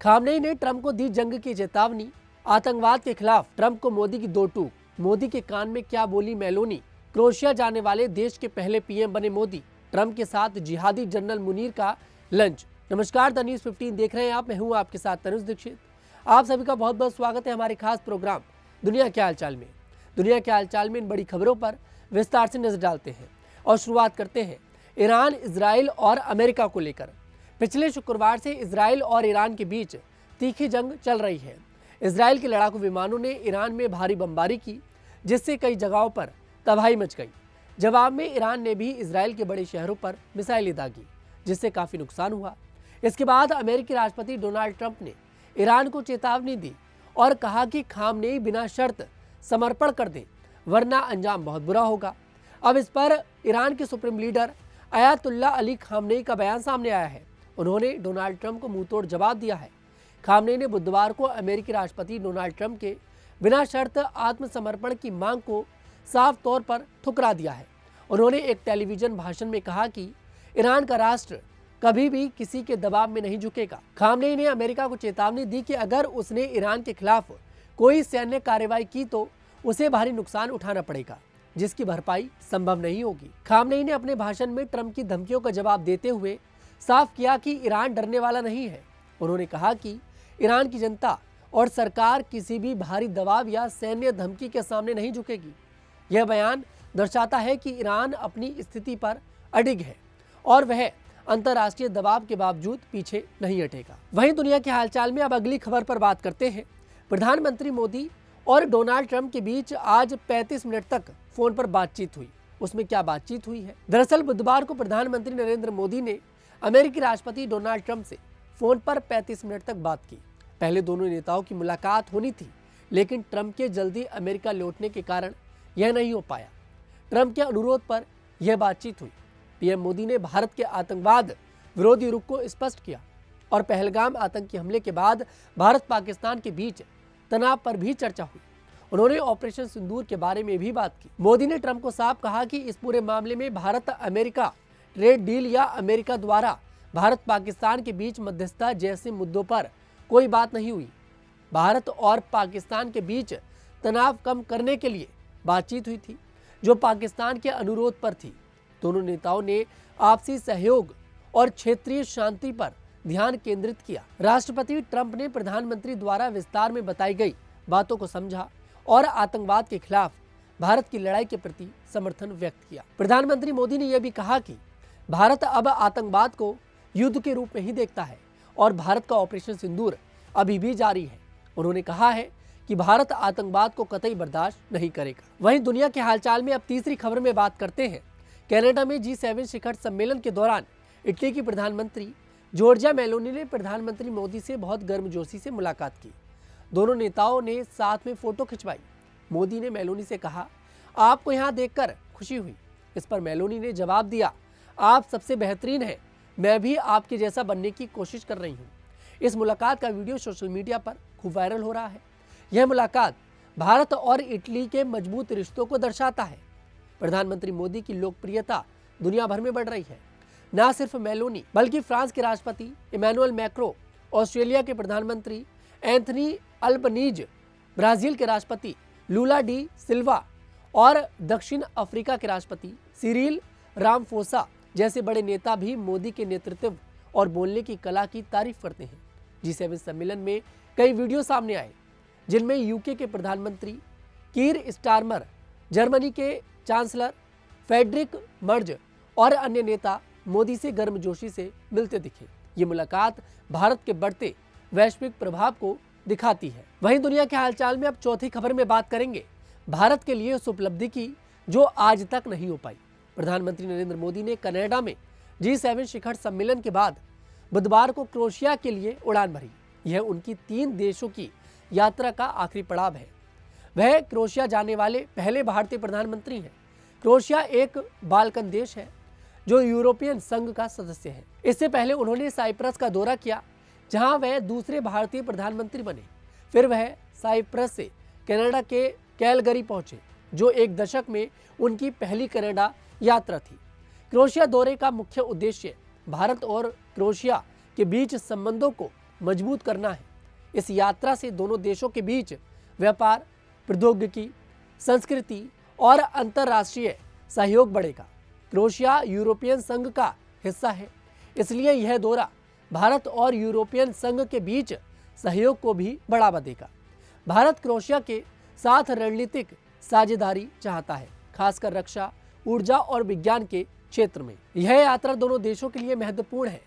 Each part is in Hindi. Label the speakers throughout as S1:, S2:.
S1: खामनेई ने ट्रंप को दी जंग की चेतावनी। आतंकवाद के खिलाफ ट्रंप को मोदी की दो टूक। मोदी के कान में क्या बोली मेलोनी। क्रोएशिया जाने वाले देश के पहले पीएम बने मोदी। ट्रंप के साथ जिहादी जनरल मुनीर का लंच। नमस्कार, द न्यूज़ 15 देख रहे हैं आप। मैं हूं आपके साथ तनुज दीक्षित। आप सभी का बहुत बहुत स्वागत है हमारे खास प्रोग्राम दुनिया के हालचाल में। दुनिया के हालचाल में इन बड़ी खबरों पर विस्तार से नजर डालते हैं और शुरुआत करते हैं ईरान, इजराइल और अमेरिका को लेकर। पिछले शुक्रवार से इजराइल और ईरान के बीच तीखी जंग चल रही है। इजराइल के लड़ाकू विमानों ने ईरान में भारी बमबारी की, जिससे कई जगहों पर तबाही मच गई। जवाब में ईरान ने भी इजराइल के बड़े शहरों पर मिसाइलें दागी, जिससे काफ़ी नुकसान हुआ। इसके बाद अमेरिकी राष्ट्रपति डोनाल्ड ट्रंप ने ईरान को चेतावनी दी और कहा कि खामनेई बिना शर्त समर्पण कर दे, वरना अंजाम बहुत बुरा होगा। अब इस पर ईरान के supreme leader Ayatollah Ali Khamenei का बयान सामने आया है। उन्होंने डोनाल्ड ट्रंप को मुंहतोड़ जवाब दिया है। खामनेई ने बुधवार को अमेरिकी राष्ट्रपति डोनाल्ड ट्रंप के बिना शर्त आत्मसमर्पण की मांग को साफ तौर पर ठुकरा दिया है। उन्होंने एक टेलीविजन भाषण में कहा कि ईरान का राष्ट्र कभी भी किसी के दबाव में नहीं झुकेगा। खामनेई ने अमेरिका को चेतावनी दी कि अगर उसने ईरान के खिलाफ कोई सैन्य कार्रवाई की तो उसे भारी नुकसान उठाना पड़ेगा, जिसकी भरपाई संभव नहीं होगी। खामनेई ने अपने भाषण में ट्रंप की धमकियों का जवाब देते हुए साफ किया कि ईरान डरने वाला नहीं है। उन्होंने कहा कि ईरान की जनता और सरकार किसी भी भारी दबाव या सैन्य धमकी के सामने नहीं झुकेगी। यह बयान दर्शाता है कि ईरान अपनी स्थिति पर अडिग है और वह अंतर्राष्ट्रीय दबाव के बावजूद पीछे नहीं हटेगा। वहीं दुनिया के हालचाल में अब अगली खबर पर बात करते हैं। प्रधानमंत्री मोदी और डोनाल्ड ट्रंप के बीच आज 35 मिनट तक फोन पर बातचीत हुई। उसमें क्या बातचीत हुई है? दरअसल बुधवार को प्रधानमंत्री नरेंद्र मोदी ने अमेरिकी राष्ट्रपति डोनाल्ड ट्रंप से फोन पर 35 मिनट तक बात की। पहले दोनों नेताओं की मुलाकात होनी थी, लेकिन ट्रंप के जल्दी अमेरिका लौटने के कारण यह नहीं हो पाया। ट्रंप के अनुरोध पर यह बातचीत हुई। पीएम मोदी ने भारत के आतंकवाद विरोधी रुख को स्पष्ट किया और पहलगाम आतंकी हमले के बाद भारत पाकिस्तान के बीच तनाव पर भी चर्चा हुई। उन्होंने ऑपरेशन सिंदूर के बारे में भी बात की। मोदी ने ट्रंप को साफ कहा कि इस पूरे मामले में भारत अमेरिका ट्रेड डील या अमेरिका द्वारा भारत पाकिस्तान के बीच मध्यस्थता जैसे मुद्दों पर कोई बात नहीं हुई। भारत और पाकिस्तान के बीच तनाव कम करने के लिए बातचीत हुई थी, जो पाकिस्तान के अनुरोध पर थी। दोनों नेताओं ने आपसी सहयोग और क्षेत्रीय शांति पर ध्यान केंद्रित किया। राष्ट्रपति ट्रंप ने प्रधानमंत्री द्वारा विस्तार में बताई गई बातों को समझा और आतंकवाद के खिलाफ भारत की लड़ाई के प्रति समर्थन व्यक्त किया। प्रधानमंत्री मोदी ने यह भी कहा कि भारत अब आतंकवाद को युद्ध के रूप में ही देखता है और भारत का ऑपरेशन सिंदूर अभी भी जारी है। उन्होंने कहा है कि भारत आतंकवाद को कतई बर्दाश्त नहीं करेगा। वहीं दुनिया के हालचाल में अब तीसरी खबर में बात करते हैं। कनाडा में G7 शिखर सम्मेलन के दौरान इटली की प्रधानमंत्री जॉर्जिया मेलोनी ने प्रधानमंत्री मोदी से बहुत गर्मजोशी से मुलाकात की। दोनों नेताओं ने साथ में फोटो खिंचवाई। मोदी ने मेलोनी से कहा, आपको यहाँ देखकर खुशी हुई। इस पर मेलोनी ने जवाब दिया, आप सबसे बेहतरीन हैं, मैं भी आपके जैसा बनने की कोशिश कर रही हूँ। इस मुलाकात का वीडियो सोशल मीडिया पर खूब वायरल हो रहा है। यह मुलाकात भारत और इटली के मजबूत रिश्तों को दर्शाता है। प्रधानमंत्री मोदी की लोकप्रियता दुनिया भर में बढ़ रही है। न सिर्फ मेलोनी बल्कि फ्रांस के राष्ट्रपति इमैनुअल मैक्रो, ऑस्ट्रेलिया के प्रधानमंत्री एंथनी अल्बनीज, ब्राजील के राष्ट्रपति लूला डी सिल्वा और दक्षिण अफ्रीका के राष्ट्रपति सिरिल रामफोसा जैसे बड़े नेता भी मोदी के नेतृत्व और बोलने की कला की तारीफ करते हैं। G7 सम्मेलन में कई वीडियो सामने आए, जिनमें यूके के प्रधानमंत्री कीर स्टारमर, जर्मनी के चांसलर फ्रेडरिक मर्ज और अन्य नेता मोदी से गर्मजोशी से मिलते दिखे। ये मुलाकात भारत के बढ़ते वैश्विक प्रभाव को दिखाती है। वहीं दुनिया के हालचाल में अब चौथी खबर में बात करेंगे भारत के लिए उस उपलब्धि की जो आज तक नहीं हो पाई। प्रधानमंत्री नरेंद्र मोदी ने कनाडा में G7 शिखर सम्मेलन के बाद बुधवार को क्रोएशिया के लिए उड़ान भरी। यह उनकी 3 देशों की यात्रा का आखिरी पड़ाव है। वह क्रोएशिया जाने वाले पहले भारतीय प्रधानमंत्री हैं। क्रोएशिया एक बाल्कन देश है जो यूरोपियन संघ का सदस्य है। इससे पहले उन्होंने साइप्रस का दौरा किया, जहां वह दूसरे भारतीय प्रधानमंत्री बने। फिर वह साइप्रस से कनाडा के कैलगरी पहुंचे, जो एक दशक में उनकी पहली कनाडा यात्रा थी। क्रोएशिया दौरे का मुख्य उद्देश्य भारत और क्रोएशिया के बीच संबंधों को मजबूत करना है। इस यात्रा से दोनों देशों के बीच व्यापार, प्रौद्योगिकी, संस्कृति और अंतर्राष्ट्रीय सहयोग बढ़ेगा। क्रोएशिया यूरोपियन संघ का हिस्सा है, इसलिए यह दौरा भारत और यूरोपियन संघ के बीच सहयोग को भी बढ़ावा देगा। भारत क्रोएशिया के साथ रणनीतिक साझेदारी चाहता है, खासकर रक्षा, ऊर्जा और विज्ञान के क्षेत्र में। यह यात्रा दोनों देशों के लिए महत्वपूर्ण है।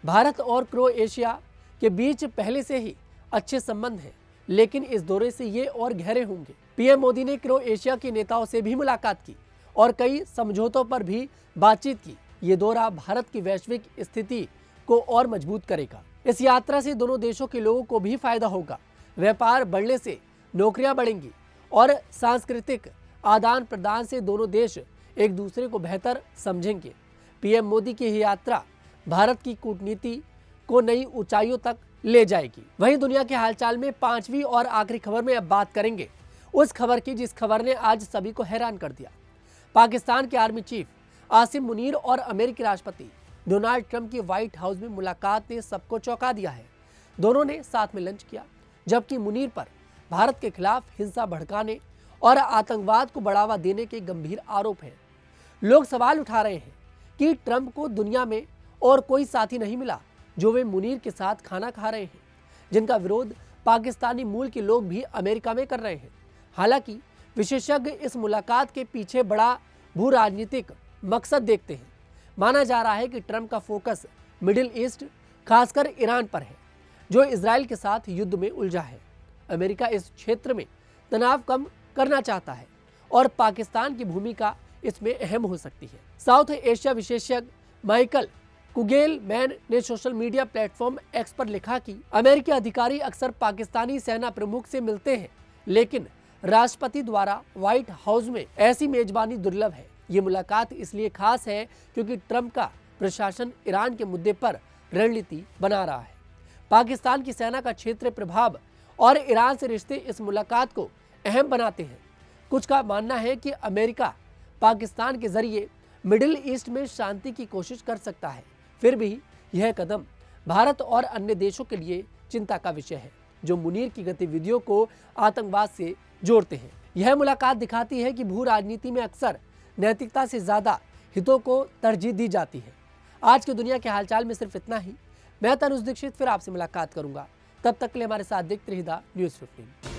S1: भारत और क्रोएशिया के बीच पहले से ही अच्छे संबंध हैं, लेकिन इस दौरे से ये और गहरे होंगे। पीएम मोदी ने क्रोएशिया के नेताओं से भी मुलाकात की और कई समझौतों पर भी बातचीत की। ये दौरा भारत की वैश्विक स्थिति को और मजबूत करेगा। इस यात्रा से दोनों देशों के लोगों को भी फायदा होगा। व्यापार बढ़ने से नौकरियां बढ़ेंगी और सांस्कृतिक आदान प्रदान से दोनों देश एक दूसरे को बेहतर समझेंगे। पीएम मोदी की यह यात्रा भारत की कूटनीति को नई ऊंचाइयों तक ले जाएगी। वहीं दुनिया के हालचाल में पांचवी और आखिरी खबर में अब बात करेंगे उस खबर की जिस खबर ने आज सभी को हैरान कर दिया। पाकिस्तान के आर्मी चीफ आसिम मुनीर और अमेरिकी राष्ट्रपति डोनाल्ड ट्रंप की व्हाइट हाउस में मुलाकात ने सबको चौंका दिया है। दोनों ने साथ में लंच किया, जबकि मुनीर पर भारत के खिलाफ हिंसा भड़काने और आतंकवाद को बढ़ावा देने के गंभीर आरोप हैं। लोग सवाल उठा रहे हैं कि ट्रंप को दुनिया में और कोई साथी नहीं मिला जो वे मुनीर के साथ खाना खा रहे हैं, जिनका विरोध पाकिस्तानी मूल के लोग भी अमेरिका में कर रहे हैं। हालांकि विशेषज्ञ इस मुलाकात के पीछे बड़ा भू राजनीतिक मकसद देखते हैं। माना जा रहा है कि ट्रंप का फोकस मिडिल ईस्ट, खासकर ईरान पर है, जो इजराइल के साथ युद्ध में उलझा है। अमेरिका इस क्षेत्र में तनाव कम करना चाहता है और पाकिस्तान की भूमिका इसमें अहम हो सकती है। साउथ एशिया विशेषज्ञ माइकल कुगेलमैन ने सोशल मीडिया प्लेटफॉर्म एक्स पर लिखा कि अमेरिकी अधिकारी अक्सर पाकिस्तानी सेना प्रमुख से मिलते हैं, लेकिन राष्ट्रपति द्वारा व्हाइट हाउस में ऐसी मेजबानी दुर्लभ है। ये मुलाकात इसलिए खास है क्योंकि ट्रंप का प्रशासन ईरान के मुद्दे पर रणनीति बना रहा है। पाकिस्तान की सेना का क्षेत्रीय प्रभाव और ईरान से रिश्ते इस मुलाकात को अहम बनाते हैं। कुछ का मानना है कि अमेरिका पाकिस्तान के जरिए मिडिल ईस्ट में शांति की कोशिश कर सकता है। फिर भी यह कदम भारत और अन्य देशों के लिए चिंता का विषय है, जो मुनीर की गतिविधियों को आतंकवाद से जोड़ते हैं। यह मुलाकात दिखाती है कि भू राजनीति में अक्सर नैतिकता से ज्यादा हितों को तरजीह दी जाती है। आज की दुनिया के हालचाल में सिर्फ इतना ही। मैं तनुज दीक्षित फिर आपसे मुलाकात करूंगा। तब तक के लिए हमारे साथ देखते रहिए न्यूज़ 15।